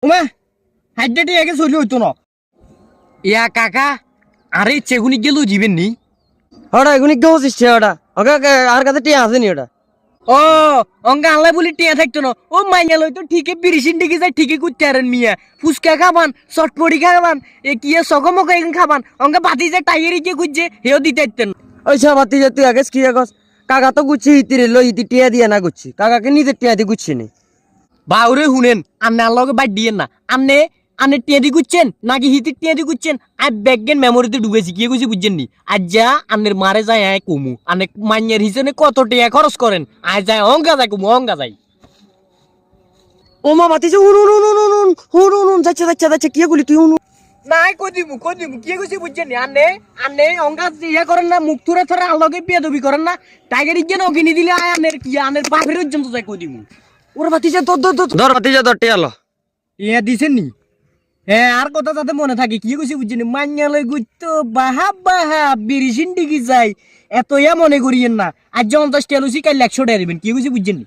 উমা হাইডেটি আগে চলি হইতো না ইয়া কাকা আরে চেগুনি গেল জিবেন নি ওটা এগুনি কেউ হচ্ছিস ওটা ওকে আর কাছে টিয়া আসেনি ওটা ও অঙ্কা আল্লাহ বলি টিয়া থাকতো না ও মাইয়া লই তো ঠিকই বিরিশিন দিকে যায় ঠিকই কুত্তে আরেন মিয়া ফুচকা খাবান চটপটি খাবান এ কি সকমক এখন খাবান অঙ্কা বাতি যে টাইয়ারি কে খুঁজছে হেও দিতে ইতেন ওই সবাতি যে তুই আগে কি আগস কাকা তো গুছি ইতিরে লই ইতি টিয়া দিয়ে না গুছি কাকাকে নিজে টিয়া দিয়ে গুছি নি বাউরে শুনেন আন্নে আল্লাহকে বাইট দিয়েন না আন্নে আন্নে টিয়া দি গুচ্ছেন নাকি হিতি টিয়া দি গুচ্ছেন আর ব্যাগেন মেমোরিতে ঢুকেছি কি গুছি বুঝছেন নি আজ যা আন্নের মারে যায় আয় কমু আন্নে মাইয়ের হিসেবে কত টিয়া খরচ করেন আজ যায় অঙ্কা যায় কমু অঙ্কা যায় ও মা বাতি যে হুন হুন হুন হুন হুন হুন হুন যাচ্ছে যাচ্ছে যাচ্ছে কি গুলি তুই হুন নাই কদিমু কি গুছি বুঝছেন নি আন্নে আন্নে অঙ্কা ইয়া করেন না মুখ থুরে থরে আল্লাহকে বেয়াদবি করেন না টাইগার ইজ্ঞান কিনে দিলে আয় আন্নের কি আন্নের বাপের পর্যন্ত যায় কদিমু ওর বাতি যে তোর ধর বাতি যে ধর টিয়া লো ইয়া দিছেন নি হ্যাঁ আর কথা যাতে মনে থাকে কি কইছি বুঝছেন মান্যালয় গুইতো বাহা বাহা বিরিশিন ডিগি যায় এত ইয়া মনে করিয়েন না আজ 50 টা লুচি কাল 100 টাকা দিবেন কি কইছি বুঝছেন নি